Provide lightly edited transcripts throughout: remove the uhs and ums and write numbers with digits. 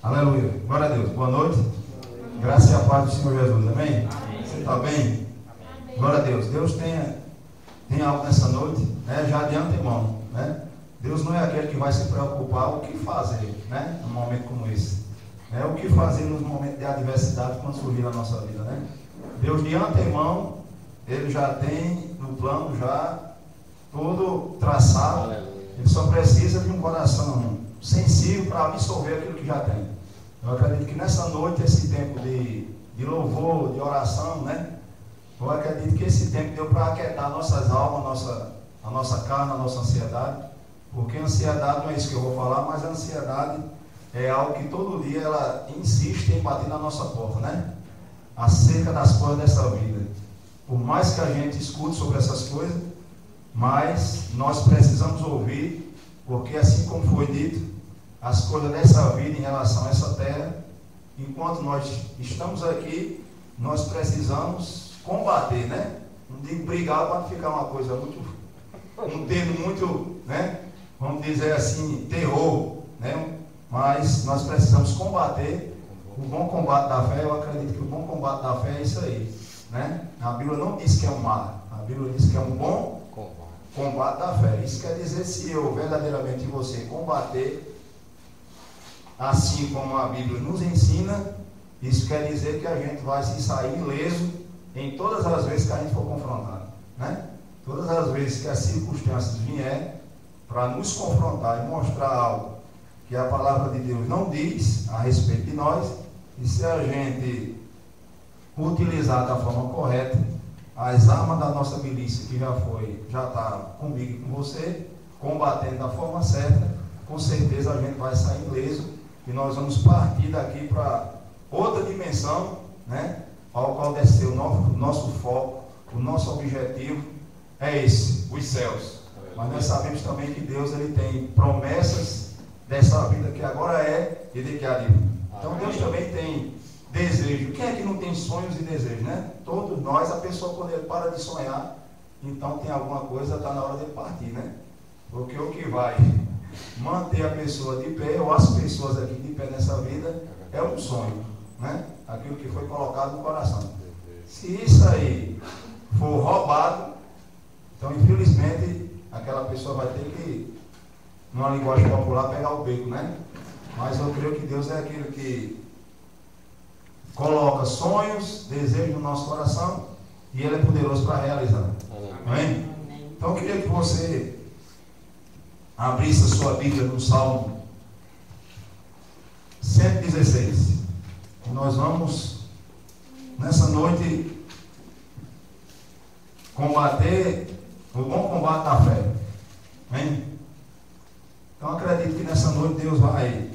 Aleluia. Glória a Deus. Boa noite. Graças e a paz do Senhor Jesus. Amém? Você está bem? Glória a Deus. Deus tem algo nessa noite, né? Já de antemão, né? Deus não é aquele que vai se preocupar o que fazer, né? Num momento como esse. O que fazer nos momentos de adversidade quando surgir na nossa vida, né? Deus de antemão, Ele já tem no plano já todo traçado. Ele só precisa de um coração sensível para absorver aquilo que já tem. Eu acredito que nessa noite, esse tempo de louvor, de oração, né? Eu acredito que esse tempo deu para aquietar nossas almas, a nossa carne, a nossa ansiedade. Porque a ansiedade não é isso que eu vou falar, mas a ansiedade é algo que todo dia ela insiste em bater na nossa porta, né? Acerca das coisas dessa vida. Por mais que a gente escute sobre essas coisas, mas nós precisamos ouvir, porque assim como foi dito, as coisas dessa vida em relação a essa terra, enquanto nós estamos aqui, nós precisamos combater, né? Não digo brigar para ficar uma coisa muito, um termo muito, né? Vamos dizer assim, terror, né? Mas nós precisamos combater o bom combate da fé. Eu acredito que o bom combate da fé é isso aí, né? A Bíblia não diz que é um mar, a Bíblia diz que é um bom combate da fé. Isso quer dizer, se eu verdadeiramente em você combater, assim como a Bíblia nos ensina, isso quer dizer que a gente vai se sair ileso em todas as vezes que a gente for confrontado, né? Todas as vezes que as circunstâncias vierem para nos confrontar e mostrar algo que a palavra de Deus não diz a respeito de nós, e se a gente utilizar da forma correta as armas da nossa milícia, que já está comigo e com você, combatendo da forma certa, com certeza a gente vai sair ileso e nós vamos partir daqui para outra dimensão, né? Ao qual deve ser o nosso foco, o nosso objetivo é esse, os céus. Mas nós sabemos também que Deus ele tem promessas dessa vida que agora é e de que há de vir. Então Deus também tem desejo. Quem é que não tem sonhos e desejos, né? Todos nós, a pessoa quando ele para de sonhar, então tem alguma coisa, está na hora de partir, né? Porque o que vai manter a pessoa de pé, ou as pessoas aqui de pé nessa vida, é um sonho, né? Aquilo que foi colocado no coração. Se isso aí for roubado, então infelizmente aquela pessoa vai ter que, numa linguagem popular, pegar o beco, né? Mas eu creio que Deus é aquele que coloca sonhos, desejos no nosso coração, e Ele é poderoso para realizar. Amém? Então eu queria que você abrisse a sua Bíblia no Salmo 116. E nós vamos, nessa noite, combater o bom combate da fé. Amém? Então acredito que nessa noite Deus vai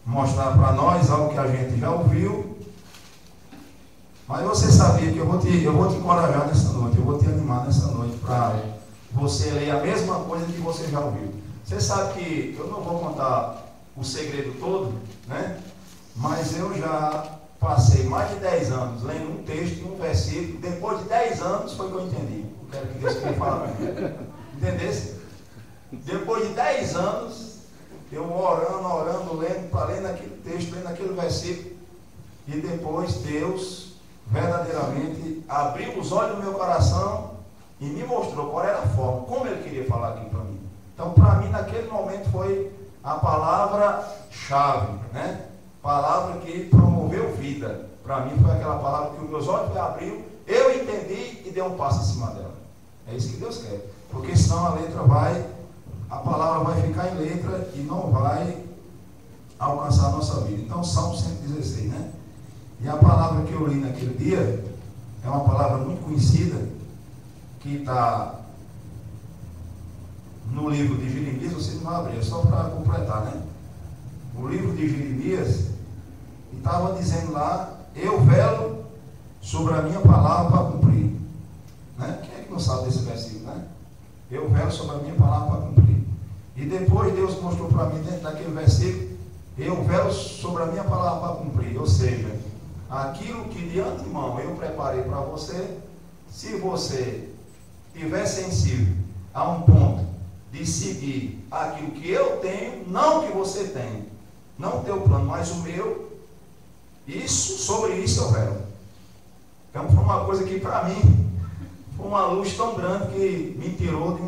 mostrar para nós algo que a gente já ouviu. Mas você sabia que eu vou te encorajar nessa noite, eu vou te animar nessa noite para você ler a mesma coisa que você já ouviu. Você sabe que eu não vou contar o segredo todo, né? Mas eu já passei mais de 10 anos lendo um texto e um versículo. Depois de 10 anos foi que eu entendi. Eu quero que Deus queria falar comigo. Entendesse? Depois de 10 anos, eu orando, lendo aquele texto, lendo aquele versículo, e depois Deus verdadeiramente abriu os olhos do meu coração e me mostrou qual era a forma, como Ele queria falar aqui para mim. Então, para mim, naquele momento foi a palavra-chave, né? Palavra que promoveu vida. Para mim foi aquela palavra que os meus olhos abriu, eu entendi e dei um passo em cima dela. É isso que Deus quer. Porque senão a palavra vai ficar em letra e não vai alcançar a nossa vida. Então, Salmo 116, né? E a palavra que eu li naquele dia é uma palavra muito conhecida, que está no livro de Jeremias. Vocês não vão abrir, é só para completar, né? O livro de Jeremias, e estava dizendo lá: eu velo sobre a minha palavra para cumprir, né? Quem é que não sabe desse versículo, né? Eu velo sobre a minha palavra para cumprir. E depois Deus mostrou para mim dentro daquele versículo: eu velo sobre a minha palavra para cumprir. Ou seja, aquilo que de antemão eu preparei para você, se você estiver sensível a um ponto de seguir aquilo que eu tenho, não que você tem, não o teu plano, mas o meu, sobre isso eu velo. Então foi uma coisa que para mim foi uma luz tão grande que me tirou de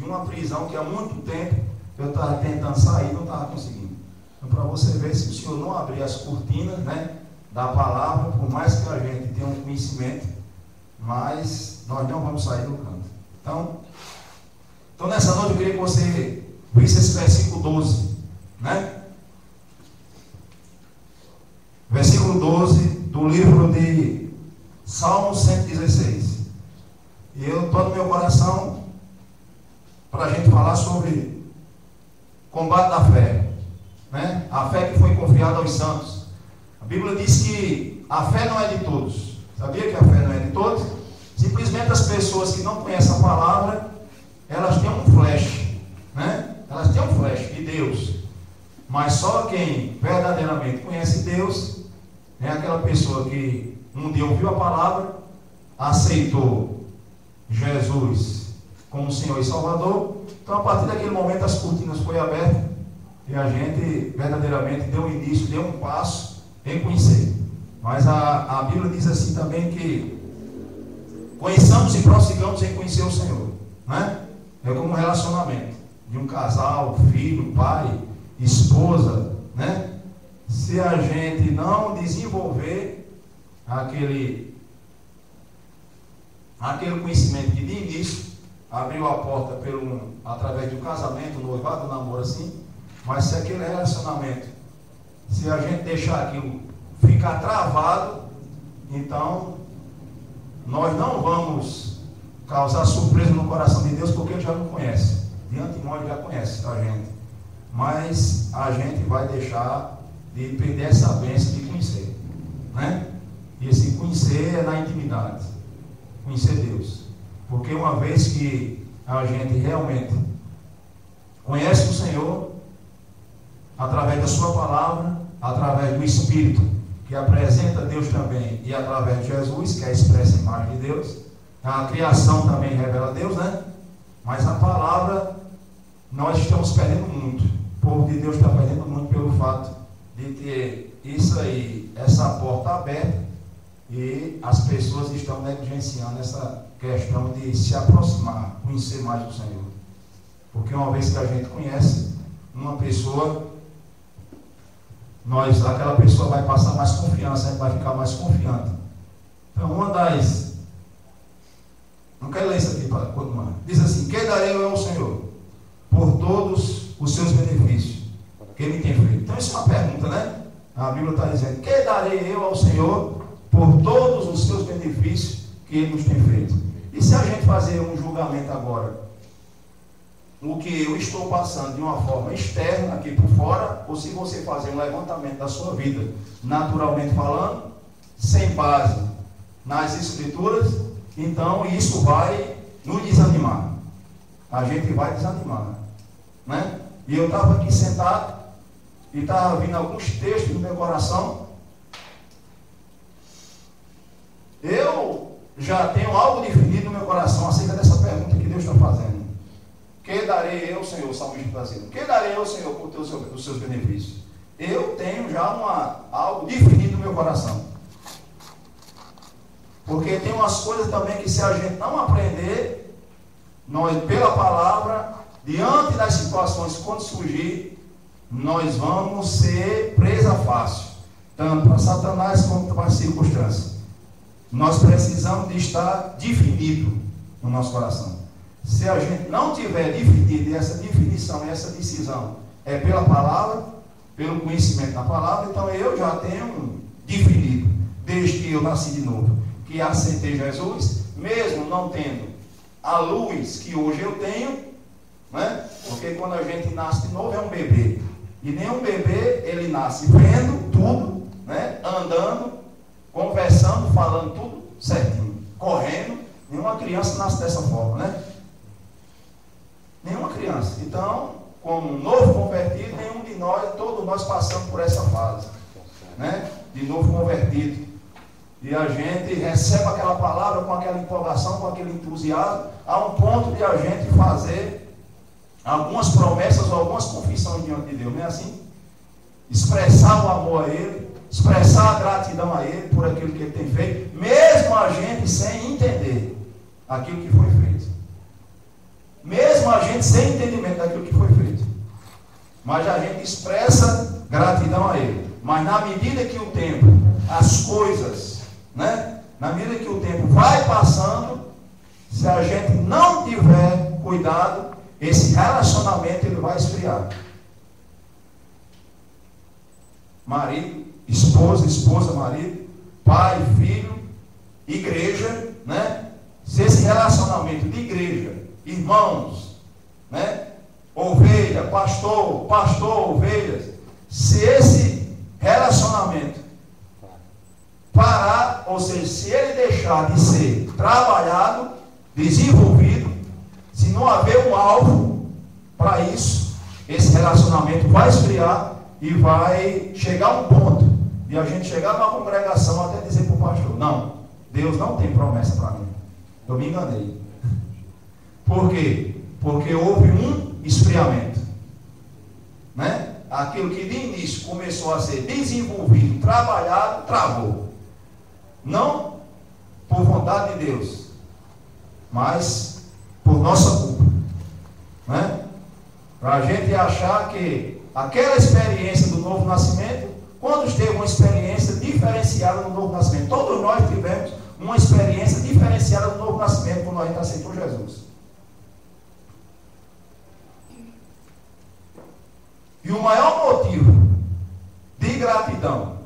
uma prisão que há muito tempo eu estava tentando sair e não estava conseguindo. Então, para você ver, se o Senhor não abrir as cortinas, né, da palavra, por mais que a gente tenha um conhecimento, mas nós não vamos sair do canto. Então nessa noite eu queria que você visse esse versículo 12, né? Versículo 12 do livro de Salmo 116. E eu estou no meu coração para a gente falar sobre combate da fé, né? A fé que foi confiada aos santos. A Bíblia diz que a fé não é de todos. Sabia que a fé não é de todos? Simplesmente as pessoas que não conhecem a palavra, elas têm um flash, né? Elas têm um flash de Deus. Mas só quem verdadeiramente conhece Deus é aquela pessoa que um dia ouviu a palavra, aceitou Jesus como Senhor e Salvador. Então, a partir daquele momento, as cortinas foram abertas e a gente verdadeiramente deu início, deu um passo em conhecer. Mas a Bíblia diz assim também que conheçamos e prossigamos em conhecer o Senhor, né? É como um relacionamento de um casal, filho, pai, esposa, né? Se a gente não desenvolver aquele conhecimento que de início abriu a porta através de um casamento, um noivado, um namoro assim, mas se aquele relacionamento, se a gente deixar aquilo ficar travado, então nós não vamos causar surpresa no coração de Deus, porque Ele já não conhece. De antemão Ele já conhece a gente. Mas a gente vai deixar de perder essa bênção de conhecer, né? E esse conhecer é na intimidade, conhecer Deus. Porque uma vez que a gente realmente conhece o Senhor, através da sua palavra, através do Espírito, que apresenta Deus também, e através de Jesus, que é a expressa imagem de Deus, a criação também revela Deus, né? Mas a palavra, nós estamos perdendo muito. O povo de Deus está perdendo muito pelo fato de ter isso aí, essa porta aberta, e as pessoas estão negligenciando essa questão de se aproximar, conhecer mais do Senhor. Porque uma vez que a gente conhece uma pessoa, aquela pessoa vai passar mais confiança, a gente vai ficar mais confiante. Então, não quero ler isso aqui para continuar. Diz assim: que darei eu ao Senhor por todos os seus benefícios que Ele tem feito? Então, isso é uma pergunta, né? A Bíblia está dizendo: que darei eu ao Senhor por todos os seus benefícios que Ele nos tem feito? E se a gente fazer um julgamento agora, o que eu estou passando de uma forma externa aqui por fora, ou se você fazer um levantamento da sua vida, naturalmente falando, sem base nas Escrituras, então isso vai nos desanimar. A gente vai desanimar, né? E eu estava aqui sentado e estava vindo alguns textos no meu coração. Eu já tenho algo definido no meu coração acerca dessa pergunta que Deus está fazendo. Que darei eu, Senhor, o salmista está dizendo, que darei eu, Senhor, por os seus benefícios? Eu tenho já algo definido no meu coração. Porque tem umas coisas também que, se a gente não aprender, nós, pela palavra, diante das situações, quando surgir, nós vamos ser presa fácil, tanto para Satanás como para as circunstâncias. Nós precisamos de estar definido no nosso coração. Se a gente não tiver definido, e essa definição, essa decisão é pela palavra, pelo conhecimento da palavra, então eu já tenho definido, desde que eu nasci de novo, que aceitei Jesus, mesmo não tendo a luz que hoje eu tenho, né? Porque quando a gente nasce de novo é um bebê, e nenhum bebê ele nasce vendo tudo, né? Andando, conversando, falando tudo certinho, correndo. Nenhuma criança nasce dessa forma, né? Nenhuma criança. Então, como novo convertido, nenhum de nós, todos nós passamos por essa fase, né? De novo convertido. E a gente recebe aquela palavra com aquela empolgação, com aquele entusiasmo, a um ponto de a gente fazer algumas promessas ou algumas confissões diante de Deus, não é assim? expressar o amor a Ele, expressar a gratidão a Ele por aquilo que Ele tem feito, mesmo a gente sem entender aquilo que foi feito. Mesmo a gente sem entendimento daquilo que foi feito. Mas a gente expressa gratidão a Ele. Mas na medida que o tempo, as coisas, né? Na medida que o tempo vai passando, se a gente não tiver cuidado, esse relacionamento ele vai esfriar. Marido, esposa, marido, pai, filho, igreja, né? Se esse relacionamento de igreja, irmãos, né? Ovelha, pastor, ovelhas, se esse relacionamento parar, ou seja, se ele deixar de ser trabalhado, desenvolvido, se não haver um alvo para isso, esse relacionamento vai esfriar e vai chegar a um ponto de a gente chegar numa congregação até dizer para o pastor: não, Deus não tem promessa para mim, eu me enganei. Por quê? Porque houve um esfriamento, né? Aquilo que de início começou a ser desenvolvido, trabalhado, travou. Não por vontade de Deus, mas por nossa culpa, né? Para a gente achar que aquela experiência do novo nascimento, quando teve uma experiência diferenciada no novo nascimento, todos nós tivemos uma experiência diferenciada no novo nascimento quando a gente aceitou Jesus. E o maior motivo de gratidão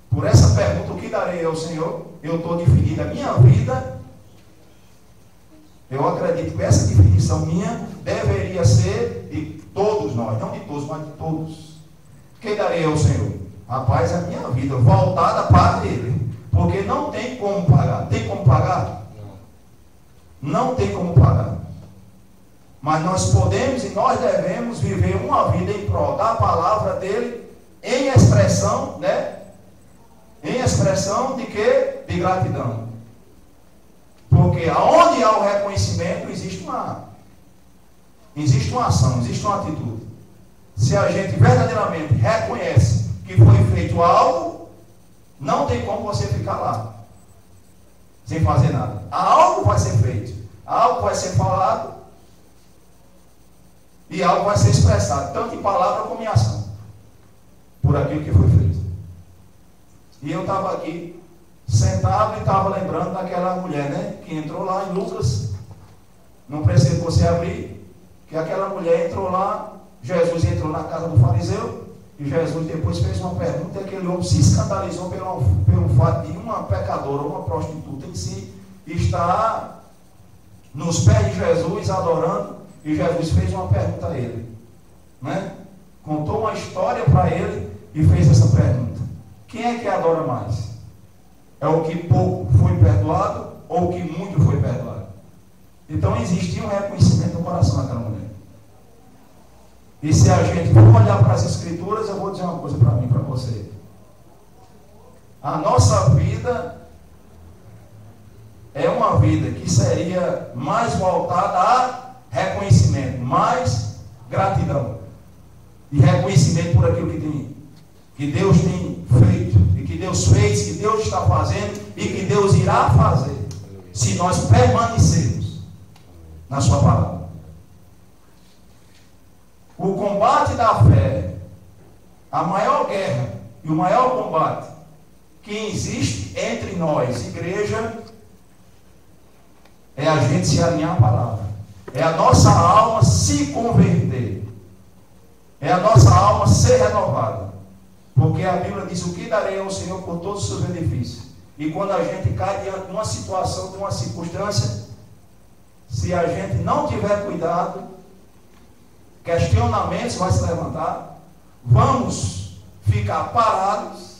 por essa pergunta: o que darei ao Senhor? Eu estou definindo a minha vida. Eu acredito que essa definição minha deveria ser de todos nós, não de todos, mas de todos. O que darei ao Senhor? Rapaz, a minha vida voltada para Ele, porque não tem como pagar. Tem como pagar? Não tem como pagar. Mas nós podemos e nós devemos viver uma vida em prol da palavra dele, em expressão, né? Em expressão de quê? De gratidão. Porque aonde há o reconhecimento, existe uma ação, existe uma atitude. Se a gente verdadeiramente reconhece que foi feito algo, não tem como você ficar lá sem fazer nada. Algo vai ser feito, algo vai ser falado e algo vai ser expressado, tanto em palavra como em ação, por aquilo que foi feito. E eu estava aqui sentado e estava lembrando daquela mulher, né, que entrou lá em Lucas. Não precisa você abrir, que aquela mulher entrou lá, Jesus entrou na casa do fariseu, e Jesus depois fez uma pergunta, e aquele homem se escandalizou pelo fato de uma pecadora, uma prostituta em si, estar nos pés de Jesus adorando, e Jesus fez uma pergunta a ele, né? Contou uma história para ele e fez essa pergunta: quem é que adora mais? É o que pouco foi perdoado ou o que muito foi perdoado? Então existia um reconhecimento no coração daquela mulher. E se a gente for olhar para as Escrituras, eu vou dizer uma coisa para mim, para você. A nossa vida é uma vida que seria mais voltada a reconhecimento, mais gratidão. E reconhecimento por aquilo que Deus tem feito, e que Deus fez, que Deus está fazendo, e que Deus irá fazer, se nós permanecermos na sua palavra. O combate da fé, a maior guerra e o maior combate que existe entre nós, igreja, é a gente se alinhar à palavra. É a nossa alma se converter. É a nossa alma ser renovada. Porque a Bíblia diz: o que darei ao Senhor por todos os seus benefícios? E quando a gente cai diante de uma situação, de uma circunstância, se a gente não tiver cuidado, questionamentos vão se levantar, vamos ficar parados,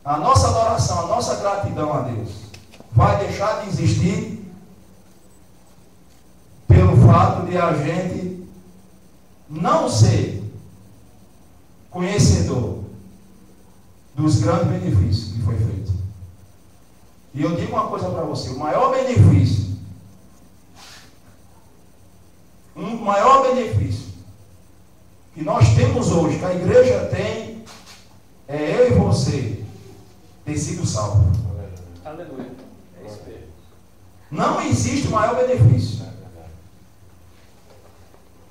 a nossa adoração, a nossa gratidão a Deus vai deixar de existir pelo fato de a gente não ser conhecedor dos grandes benefícios que foi feito. E eu digo uma coisa para você: o maior benefício que que nós temos hoje, que a igreja tem, é eu e você ter sido salvo. Aleluia. É isso mesmo. Não existe maior benefício.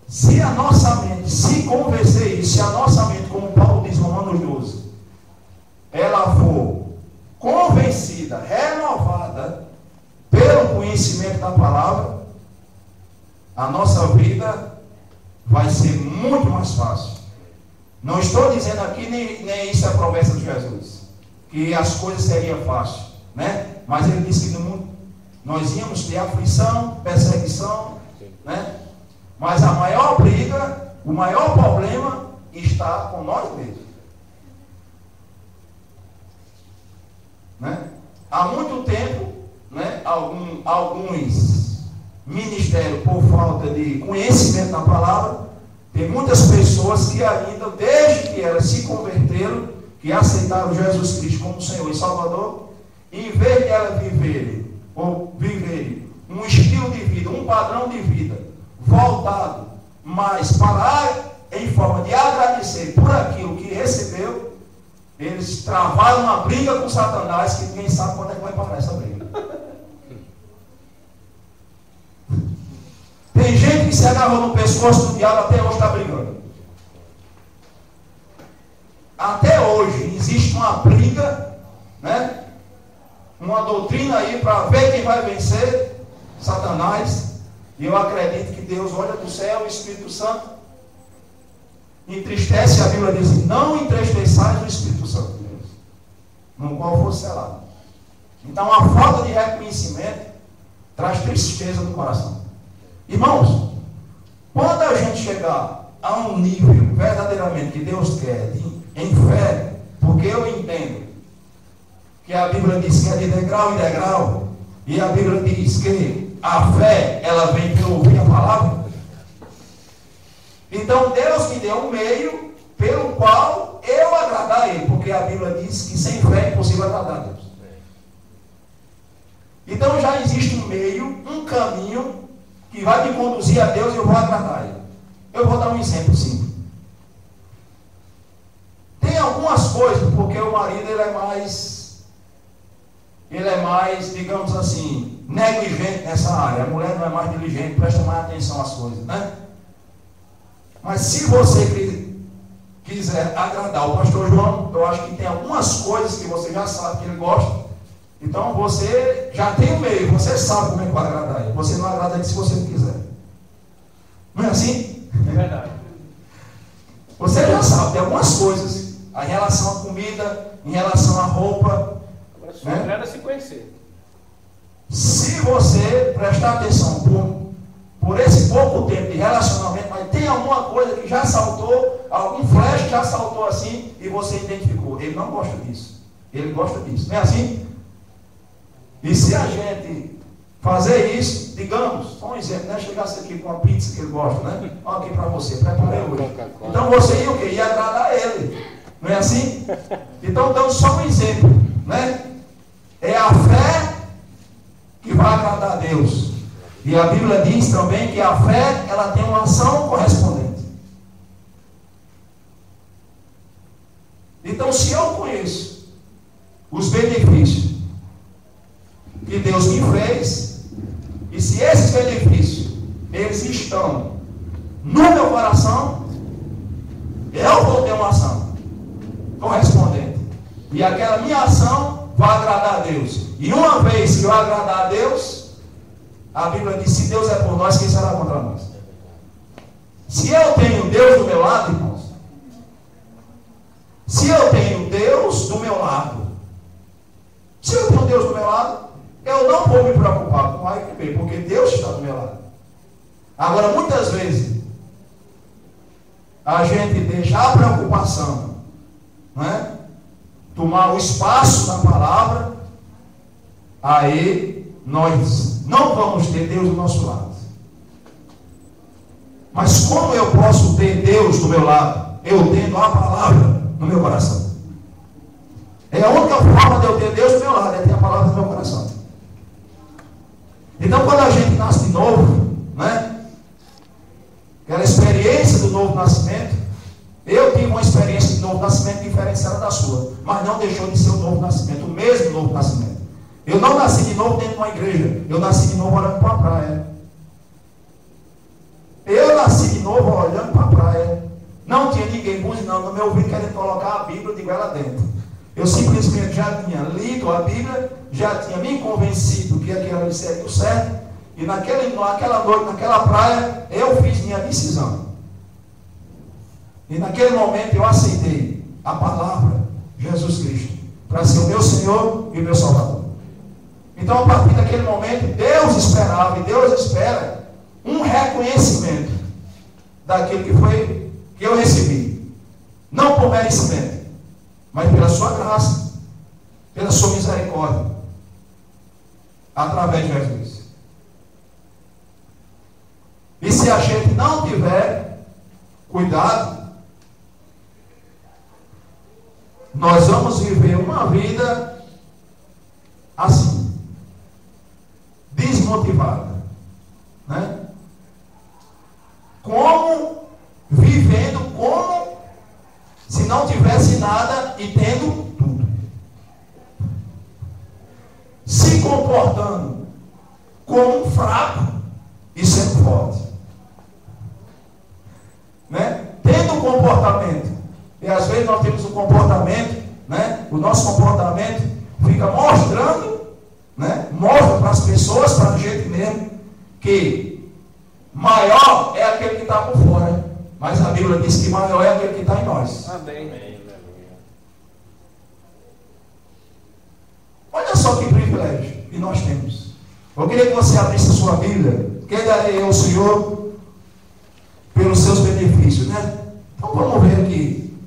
Se a nossa mente se convencer isso, se a nossa mente, como Paulo diz em Romanos 12, ela for convencida, renovada pelo conhecimento da palavra, a nossa vida vai ser muito mais fácil. Não estou dizendo aqui, nem isso é a promessa de Jesus, que as coisas seriam fáceis, né? Mas ele disse que no mundo nós íamos ter aflição, perseguição, né? Mas a maior briga, o maior problema está com nós mesmos, né? Há muito tempo, né, alguns ministérios, por falta de conhecimento da palavra, tem muitas pessoas que ainda, desde que elas se converteram, que aceitaram Jesus Cristo como Senhor e Salvador, em vez de elas viverem um estilo de vida, um padrão de vida voltado mais para em forma de agradecer por aquilo que recebeu, eles travaram uma briga com Satanás, que ninguém sabe quando é que vai parar essa briga. Tem gente que se agarrou no pescoço do diabo, até hoje está brigando. Até hoje existe uma briga, né? Uma doutrina aí para ver quem vai vencer, Satanás. E eu acredito que Deus olha do céu, o Espírito Santo entristece, a Bíblia diz: não entristeçais o Espírito Santo de Deus, no qual fosse selado. Então a falta de reconhecimento traz tristeza no coração. Irmãos, quando a gente chegar a um nível verdadeiramente que Deus quer, em fé, porque eu entendo que a Bíblia diz que é de degrau em degrau, e a Bíblia diz que a fé, ela vem pelo ouvir a palavra. Então Deus me deu um meio pelo qual eu agradar a Ele, porque a Bíblia diz que sem fé é impossível agradar a Deus. Então já existe um meio, um caminho que vai me conduzir a Deus e eu vou agradar a Ele. Eu vou dar um exemplo simples. Tem algumas coisas, porque o marido ele é mais, digamos assim, negligente nessa área. A mulher não é mais diligente, presta mais atenção às coisas, né? Mas se você quiser agradar o pastor João, eu acho que tem algumas coisas que você já sabe que ele gosta. Então você já tem o meio, você sabe como é que vai agradar ele. Você não agrada ele se você não quiser. Não é assim? É verdade. Você já sabe, tem algumas coisas em relação à comida, em relação à roupa. Agora só agrada se conhecer. Se você prestar atenção por esse pouco tempo de relacionamento, mas tem alguma coisa que já saltou, algum flash já saltou assim, e você identificou. Ele não gosta disso. Ele gosta disso. Não é assim? E se a gente fazer isso, digamos, só um exemplo, né? Chegasse aqui com uma pizza que ele gosta, né? Olha aqui para você, preparei hoje. Então você ia o quê? Ia agradar a ele. Não é assim? Então dando só um exemplo, né? É a fé que vai agradar a Deus. E a Bíblia diz também que a fé, ela tem uma ação correspondente. Então, se eu conheço os benefícios que Deus me fez, e se esses benefícios, eles estão no meu coração, eu vou ter uma ação correspondente. E aquela minha ação vai agradar a Deus. E uma vez que eu agradar a Deus, a Bíblia diz: se Deus é por nós, quem será contra nós? Se eu tenho Deus do meu lado, irmãos, se eu tenho Deus do meu lado, se eu tenho Deus do meu lado, eu não vou me preocupar com A e com B, porque Deus está do meu lado. Agora, muitas vezes, a gente deixa a preocupação, né, tomar o espaço da palavra, aí nós não vamos ter Deus do nosso lado. Mas como eu posso ter Deus do meu lado? Eu tendo a palavra no meu coração. É a única forma de eu ter Deus do meu lado, é ter a palavra no meu coração. Então, quando a gente nasce de novo, né, aquela experiência do novo nascimento, Eu tive uma experiência de novo nascimento diferenciada da sua, mas não deixou de ser um novo nascimento, o mesmo novo nascimento. Eu não nasci de novo dentro de uma igreja, eu nasci de novo olhando para a praia. Eu nasci de novo olhando para a praia. Não tinha ninguém buzinando no meu ouvido querendo colocar a Bíblia, eu digo ela dentro. Eu simplesmente já tinha lido a Bíblia, já tinha me convencido que aquilo ali seria o certo, e naquela noite, naquela praia, eu fiz minha decisão. E naquele momento eu aceitei a palavra Jesus Cristo para ser o meu Senhor e o meu Salvador. Então, a partir daquele momento, Deus esperava e Deus espera um reconhecimento daquilo que eu recebi. Não por merecimento, mas pela sua graça, pela sua misericórdia, através de Jesus. E se a gente não tiver cuidado, nós vamos viver uma vida assim, desmotivada, né? Vivendo como se não tivesse nada e tendo tudo, se comportando como um fraco e sendo forte, né? Tendo um comportamento, e às vezes nós temos um comportamento, né? O nosso comportamento fica mostrando, né? Mostra para as pessoas, para a gente mesmo, que maior é aquele que está por fora, mas a Bíblia diz que maior é aquele que está em nós. Amém. Olha só que privilégio que nós temos. Eu queria que você abrisse a sua Bíblia. Quem darei ao Senhor pelos seus benefícios, né? Então vamos ver aqui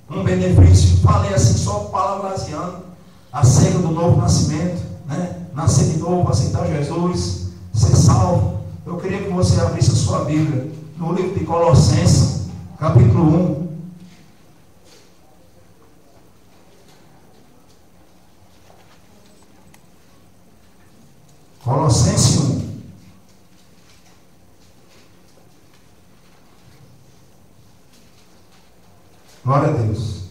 um benefício. Falei assim, só parafraseando, acerca do novo nascimento, né? Nascer de novo, aceitar Jesus, ser salvo. Eu queria que você abrisse a sua Bíblia no livro de Colossenses, capítulo 1. Colossenses 1. Glória a Deus.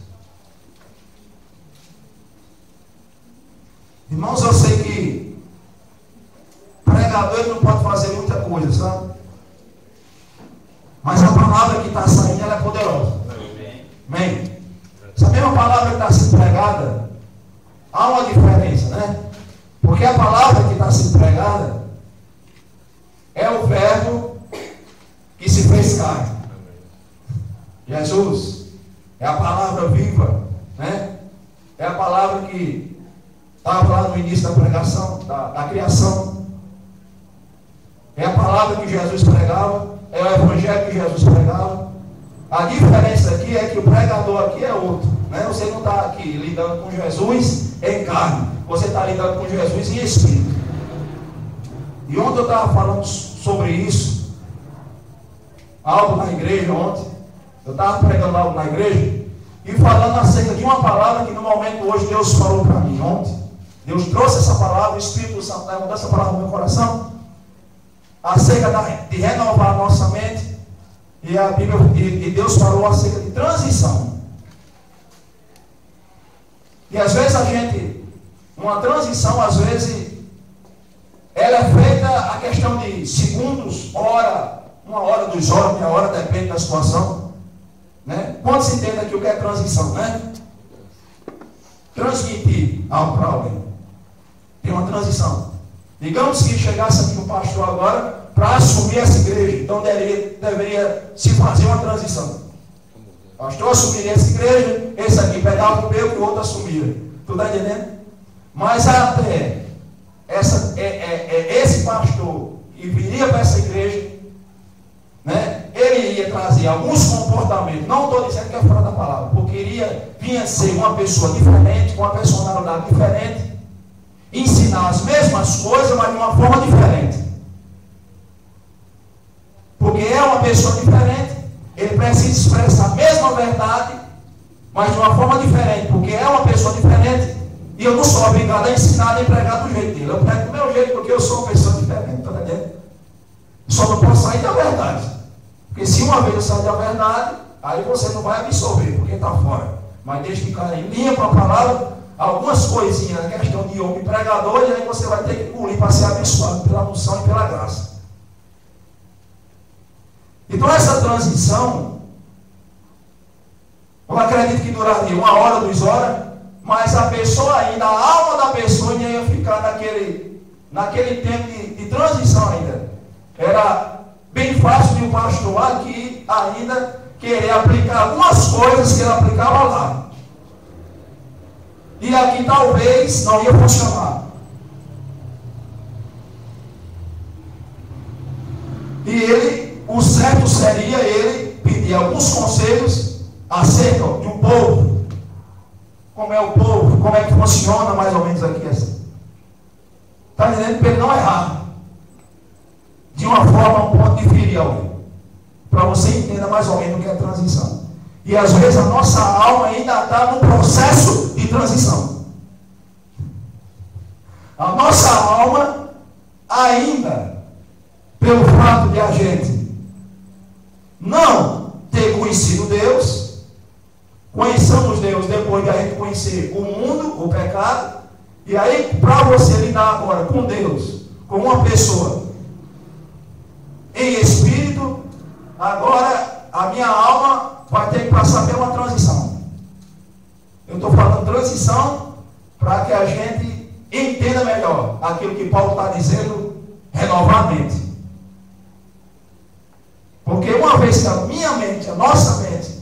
Irmãos, eu sei que pregador ele não pode fazer muita coisa, sabe? Mas a palavra que está saindo, ela é poderosa. Amém? Essa mesma palavra que está sendo pregada, há uma diferença, né? Porque a palavra que está sendo pregada é o verbo que se fez carne. Jesus é a palavra viva, né? É a palavra que estava lá no início da pregação, da criação. É a palavra que Jesus pregava, é o evangelho que Jesus pregava. A diferença aqui é que o pregador aqui é outro, né? Você não está aqui lidando com Jesus em carne, você está lidando com Jesus em espírito. E ontem eu estava falando sobre isso, algo na igreja ontem. Eu estava pregando algo na igreja e falando acerca de uma palavra que no momento hoje Deus falou para mim ontem. Deus trouxe essa palavra, o Espírito Santo levou essa palavra no meu coração, acerca de renovar a nossa mente. E a Bíblia, e Deus falou acerca de transição. E às vezes uma transição, às vezes, ela é feita a questão de segundos, hora, uma hora, 2 horas, meia hora, depende da situação, né? Quando se entende aqui o que é transição, né? Transmitir algo para alguém. Tem uma transição. Digamos que chegasse aqui um pastor agora para assumir essa igreja, então deveria se fazer uma transição. O pastor assumiria essa igreja, esse aqui pegava o meu e o outro assumia. Tu está entendendo? Mas até esse pastor que viria para essa igreja, né, ele ia trazer alguns comportamentos, não estou dizendo que é fora da palavra, porque vinha ser uma pessoa diferente, com uma personalidade diferente, ensinar as mesmas coisas, mas de uma forma diferente. Porque é uma pessoa diferente, ele precisa expressar a mesma verdade, mas de uma forma diferente, porque é uma pessoa diferente, e eu não sou obrigado a ensinar nem pregar do jeito dele. Eu prego do meu jeito, porque eu sou uma pessoa diferente, está entendendo? Só não posso sair da verdade. Porque se uma vez eu sair da verdade, aí você não vai absorver, porque está fora. Mas desde que caia em linha com a palavra, algumas coisinhas, a questão de homem pregador, e aí você vai ter que engolir para ser abençoado pela unção e pela graça. Então essa transição, eu acredito que duraria 1 hora, 2 horas, mas a pessoa ainda, a alma da pessoa ainda ia ficar naquele tempo de transição ainda. Era bem fácil de um pastor aqui ainda querer aplicar algumas coisas que ele aplicava lá. E aqui talvez não ia funcionar. E ele, o certo seria ele pedir alguns conselhos acerca de um povo. Como é o povo, como é que funciona mais ou menos aqui assim. Está dizendo para ele não errar. De uma forma, um ponto de ferir alguém. Para você entender mais ou menos o que é transição. E às vezes a nossa alma ainda está no processo de transição. A nossa alma ainda, pelo fato de a gente não ter conhecido Deus, conheçamos Deus depois de a gente conhecer o mundo, o pecado, e aí para você lidar agora com Deus, com uma pessoa em espírito, agora a minha alma vai ter que passar por uma transição. Eu estou falando transição para que a gente entenda melhor aquilo que Paulo está dizendo, renovar a mente. Porque uma vez que a minha mente, a nossa mente,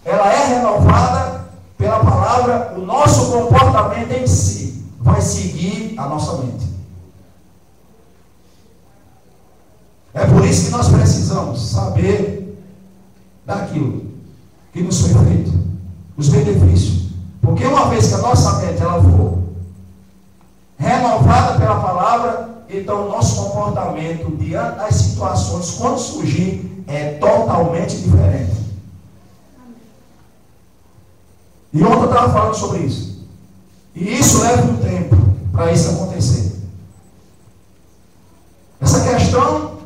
ela é renovada pela palavra, o nosso comportamento em si vai seguir a nossa mente. É por isso que nós precisamos saber daquilo que nos foi feito, os benefícios. Porque uma vez que a nossa mente ela for renovada pela palavra, então o nosso comportamento diante das situações, quando surgir, é totalmente diferente. E ontem eu estava falando sobre isso. E isso leva um tempo para isso acontecer. Essa questão,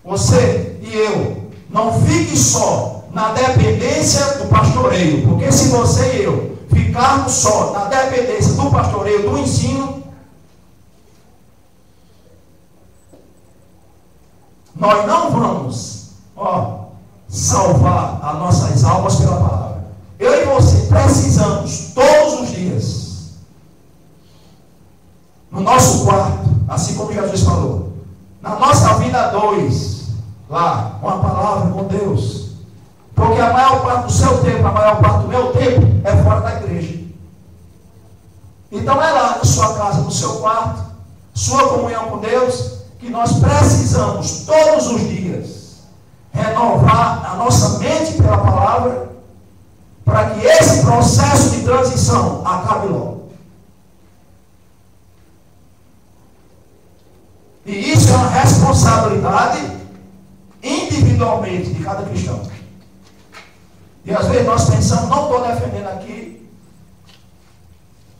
você e eu, não fique só na dependência do pastoreio. Porque se você e eu ficarmos só na dependência do pastoreio, do ensino, nós não vamos salvar as nossas almas pela palavra. Eu e você precisamos todos os dias, no nosso quarto, assim como Jesus falou, na nossa vida dois, lá, com a palavra, com Deus. Porque a maior parte do seu tempo, a maior parte do meu tempo é fora da igreja. Então é lá na sua casa, no seu quarto, sua comunhão com Deus, que nós precisamos todos os dias renovar a nossa mente pela palavra, para que esse processo de transição acabe logo. E isso é uma responsabilidade individualmente de cada cristão. E às vezes nós pensamos, não estou defendendo aqui,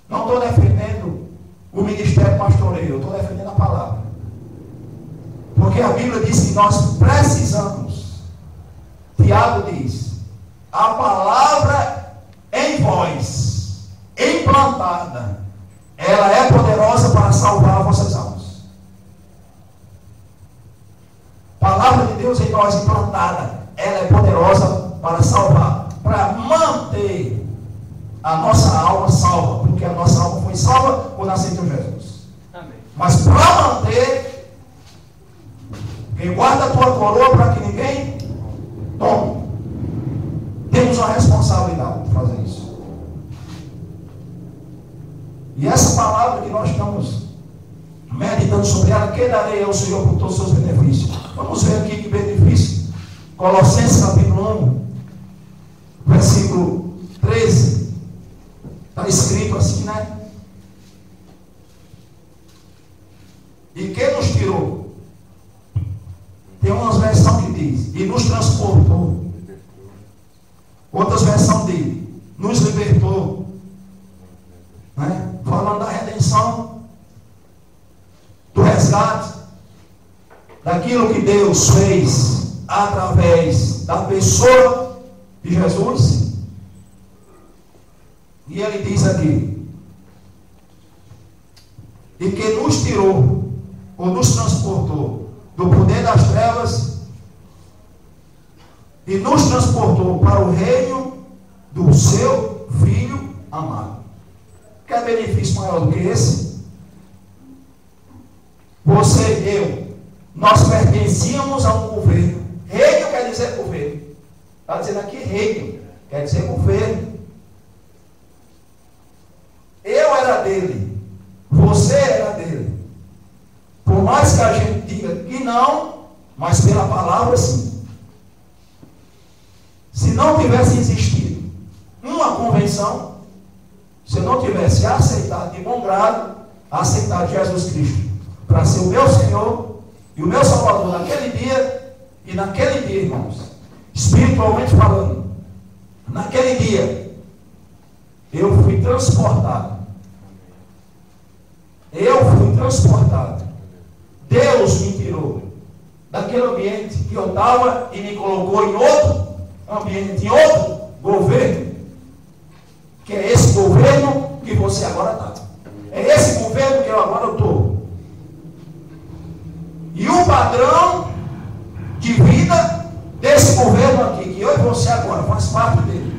não estou defendendo o ministério pastoreio, eu estou defendendo a palavra. Porque a Bíblia diz que nós precisamos, Tiago diz, a palavra em vós, implantada, ela é poderosa para salvar vossas almas. Palavra de Deus em nós implantada, ela é poderosa para salvar, para manter a nossa alma salva, porque a nossa alma foi salva quando aceitou Jesus. Amém. Mas para manter, quem guarda a tua coroa para que ninguém tome. Temos uma responsabilidade de fazer isso. E essa palavra que nós estamos meditando sobre ela, que darei ao Senhor por todos os seus benefícios. Vamos ver aqui que benefício. Colossenses capítulo 1, versículo 13. Está escrito assim, né? E quem nos tirou? Tem umas versões que diz, e nos transportou. Outras versões diz, nos libertou. Né? Falando da redenção, do resgate, daquilo que Deus fez através da pessoa de Jesus. E ele diz aqui: e que nos tirou, ou nos transportou do poder das trevas e nos transportou para o reino do seu Filho amado. Quer benefício maior do que esse? Você e eu, nós pertencíamos a um governo. Reino quer dizer governo. Está dizendo aqui reino, quer dizer governo. Eu era dele, você era dele. Por mais que a gente diga que não, mas pela palavra sim. Se não tivesse existido uma convenção, se eu não tivesse aceitado de bom grado, aceitado Jesus Cristo para ser o meu Senhor e o meu Salvador naquele dia, e naquele dia, irmãos, espiritualmente falando, naquele dia, eu fui transportado. Deus me tirou daquele ambiente que eu estava e me colocou em outro ambiente, em outro governo, que é esse governo que você agora está. É esse governo que eu agora estou. E o padrão de vida desse governo aqui, que eu e você agora faz parte dele,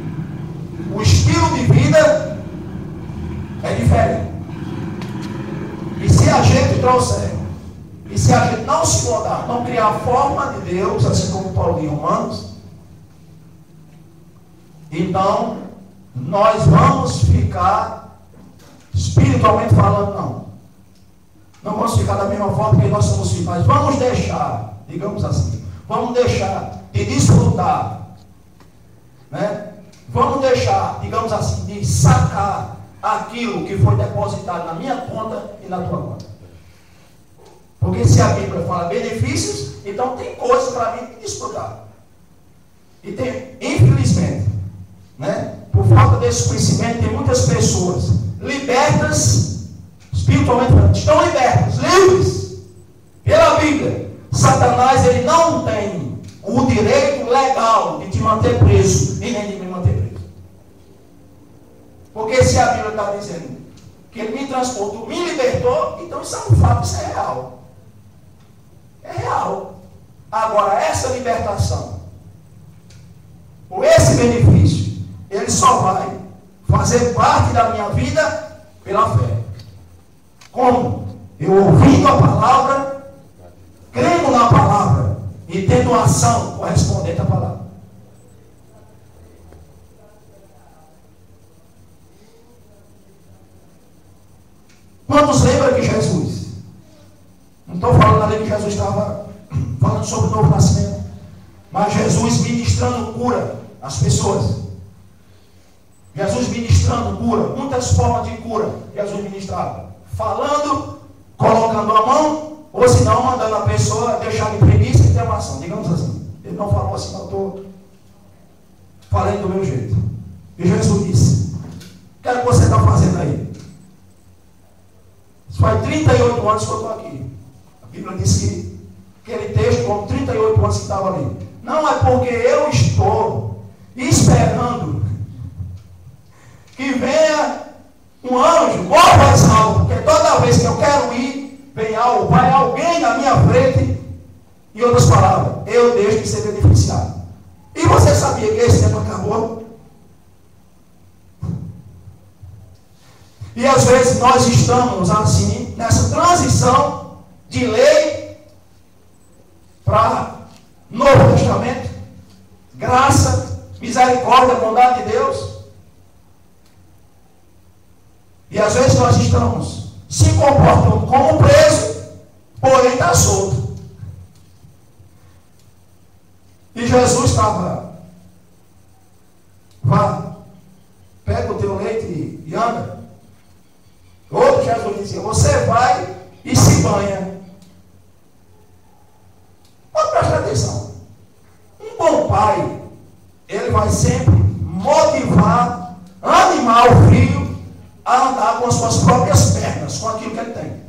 o estilo de vida é diferente. E se a gente trouxer, e se a gente não se mudar, não criar a forma de Deus, assim como Paulo em Romanos, então nós vamos ficar, espiritualmente falando, não vamos ficar da mesma forma que nós somos filhos, mas vamos deixar, digamos assim, vamos deixar de desfrutar, né? Vamos deixar, digamos assim, de sacar aquilo que foi depositado na minha conta e na tua conta. Porque se a Bíblia fala benefícios, então tem coisas para mim desfrutar. E tem, infelizmente, né, por falta desse conhecimento, tem muitas pessoas libertas, espiritualmente, estão libertas, livres, pela Bíblia. Satanás, ele não tem o direito legal de te manter preso e nem de me manter preso. Porque se a Bíblia está dizendo que ele me transportou, me libertou, então isso é um fato, isso é real. É real. Agora, essa libertação, ou esse benefício, ele só vai fazer parte da minha vida pela fé. Como? Eu ouvindo a palavra, crendo na palavra e tendo ação correspondente à palavra. Quantos lembram que Jesus? Não estou falando ali que Jesus estava falando sobre o novo nascimento, mas Jesus ministrando cura às pessoas. Jesus ministrando cura, muitas formas de cura Jesus ministrava. Falando, colocando a mão, ou se não, mandando a pessoa deixar de preguiça e ter uma ação, digamos assim. Ele não falou assim, eu estou falando do meu jeito. E Jesus disse: o que é que você está fazendo aí? Isso faz 38 anos que eu estou aqui. A Bíblia diz que aquele texto, como 38 anos que estava ali. Não é porque eu estou esperando que venha um anjo, ou mais alto, porque toda vez que eu quero ir, vai alguém na minha frente. Em outras palavras, eu deixo de ser beneficiado. E você sabia que esse tempo acabou? E às vezes nós estamos assim, nessa transição de lei para Novo Testamento, graça, misericórdia, bondade de Deus. E às vezes nós estamos se comportando como preso, porém está solto. E Jesus estava, vá, pega o teu leite e anda. Outro Jesus dizia, você vai e se banha. Pode prestar atenção. Um bom pai, ele vai sempre motivar, animar o filho a andar com as suas próprias pernas, com aquilo que ele tem.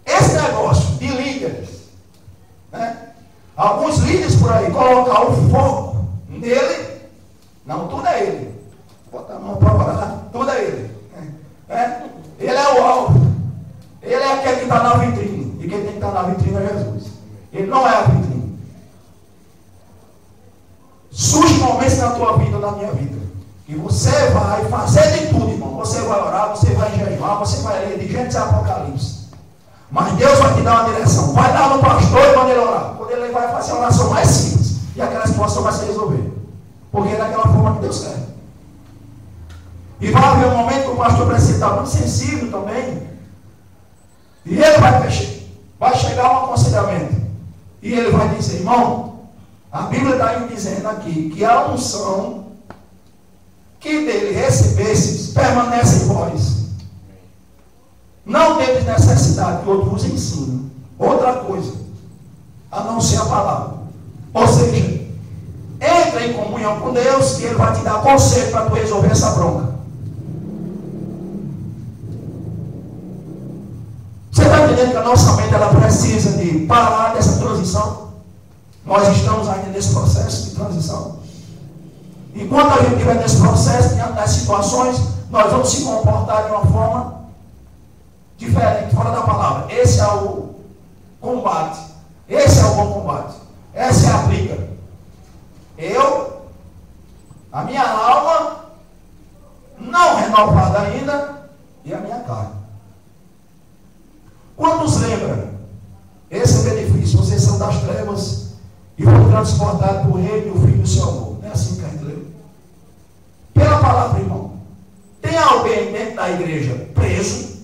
Esse negócio de líderes Alguns líderes por aí colocar o foco nele. Não, tudo é ele. Bota a mão para orar, tudo é ele. Ele é o alvo. Ele é aquele que está na vitrine. E quem tem que estar na vitrine é Jesus. Ele não é a vitrine. Surge momentos na tua vida ou na minha vida. E você vai fazer de tudo, irmão. Você vai orar, você vai jejuar, você vai ler de Gênesis e Apocalipse. Mas Deus vai te dar uma direção. Vai dar no pastor e manda ele orar. Quando ele vai fazer a oração mais simples. E aquela situação vai se resolver. Porque é daquela forma que Deus quer. E vai haver um momento que o pastor precisa estar muito sensível também. E ele vai chegar a um aconselhamento. E ele vai dizer, irmão, a Bíblia está dizendo aqui que a unção que dele recebesses permanece em vós. Não teve necessidade que outro vos ensine outra coisa, a não ser a palavra. Ou seja, entra em comunhão com Deus e Ele vai te dar conselho para tu resolver essa bronca. Você está entendendo que a nossa mente ela precisa de parar dessa transição? Nós estamos ainda nesse processo de transição. Enquanto a gente estiver nesse processo, diante das situações, nós vamos se comportar de uma forma diferente, fora da palavra. Esse é o combate. Esse é o bom combate. Essa é a briga. A minha alma, não renovada ainda, e a minha carne. Quantos lembram? Esse é o benefício. Vocês são das trevas e foram transportados por Rei e o Filho do seu amor. Não é assim que a gente leu? Pela palavra, irmão. Tem alguém dentro da igreja preso?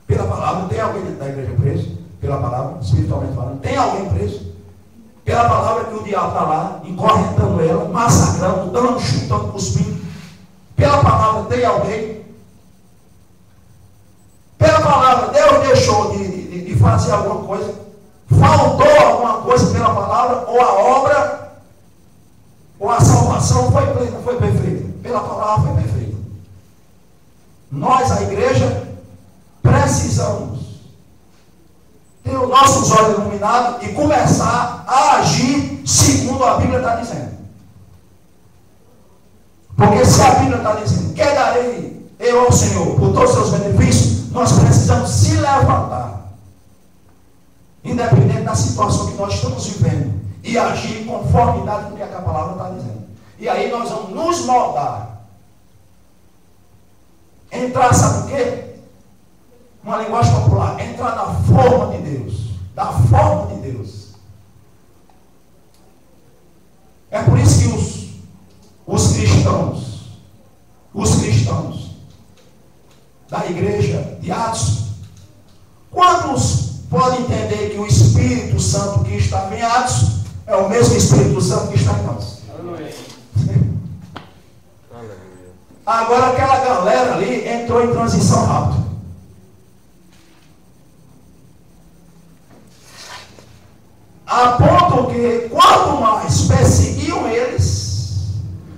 Pela palavra, tem alguém dentro da igreja preso? Pela palavra, espiritualmente falando, tem alguém preso? Pela palavra que o diabo está lá, encorrentando ela, massacrando, dando, chutando, cuspindo. Pela palavra, tem alguém? Pela palavra, Deus deixou de fazer alguma coisa? Faltou alguma coisa pela palavra? Ou a obra, ou a salvação foi plena, foi perfeita? Pela palavra foi perfeita. Nós, a igreja, precisamos ter os nossos olhos iluminados e começar a agir segundo a Bíblia está dizendo. Porque se a Bíblia está dizendo, que darei eu ao Senhor por todos os seus benefícios, nós precisamos se levantar, independente da situação que nós estamos vivendo, e agir em conformidade com o que a palavra está dizendo. E aí nós vamos nos moldar. Entrar, sabe o quê? Uma linguagem popular, entrar na forma de Deus. Da forma de Deus. É por isso que os cristãos da igreja de Atos, quantos podem entender que o Espírito Santo que estava em Atos é o mesmo Espírito Santo que está em nós? Agora aquela galera ali entrou em transição rápida. A ponto que quanto mais perseguiam eles,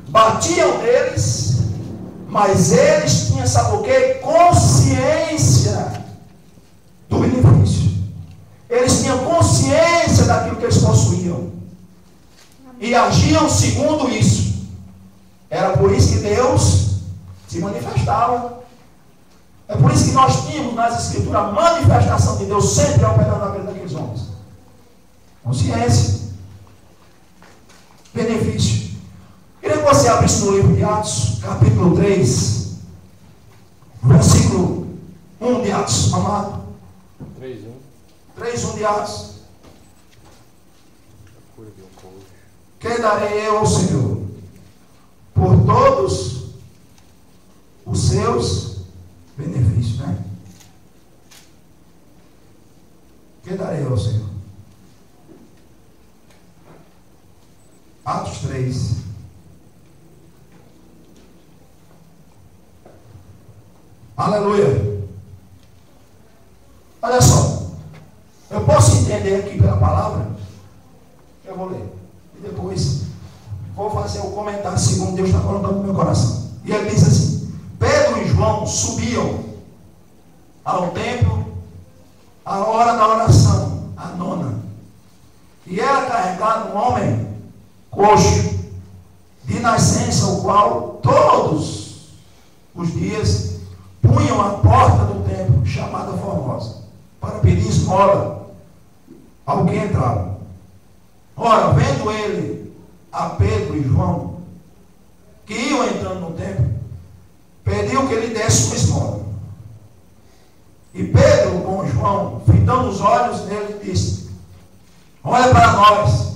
batiam neles, mas eles tinham, sabe o quê? Consciência do benefício. Eles tinham consciência daquilo que eles possuíam. E agiam segundo isso. Era por isso que Deus se manifestava. É por isso que nós tínhamos nas Escrituras a manifestação de Deus sempre operando na vida daqueles homens. Consciência. Benefício. Queria que você abrisse no livro de Atos, capítulo 3, versículo 1 de Atos, amado. 3:1 de Atos. Que darei eu ao Senhor por todos os seus benefícios, né? Que darei eu ao Senhor? Atos 3. Aleluia. Olha só. Eu posso entender aqui pela palavra. Eu vou ler. E depois vou fazer o comentário segundo Deus está colocando no meu coração. E ele diz assim: Pedro e João subiam ao templo à hora da oração, a nona. E era chegado um homem coxo, de nascença, o qual todos os dias punham a porta do templo, chamada Formosa, para pedir esmola ao que entrava. Ora, vendo ele a Pedro e João, que iam entrando no templo, pediu que ele desse uma esmola. E Pedro, com João, fitando os olhos nele, disse: olha para nós.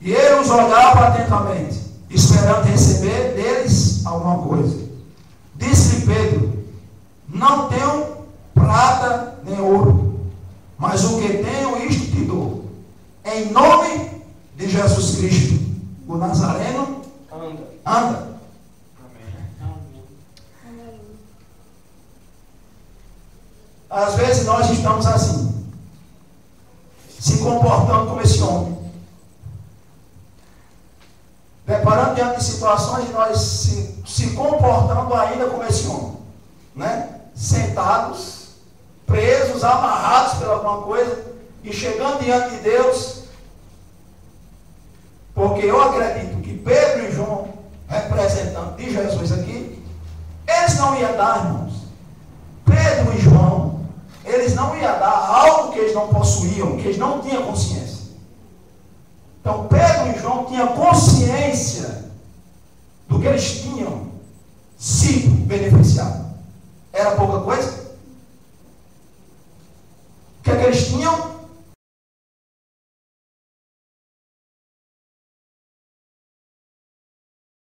E ele os olhava atentamente, esperando receber deles alguma coisa. Disse-lhe Pedro: não tenho prata nem ouro, mas o que tenho, isto te dou. Em nome de Jesus Cristo, o Nazareno, anda. Às vezes nós estamos assim, se comportando como esse homem, deparando diante de situações e nós se comportando ainda como esse homem, né? Sentados, presos, amarrados por alguma coisa, e chegando diante de Deus, porque eu acredito que Pedro e João, representando de Jesus aqui, eles não iam dar, irmãos. Pedro e João, eles não iam dar algo que eles não possuíam, que eles não tinham consciência. Então Pedro e João tinham consciência do que eles tinham.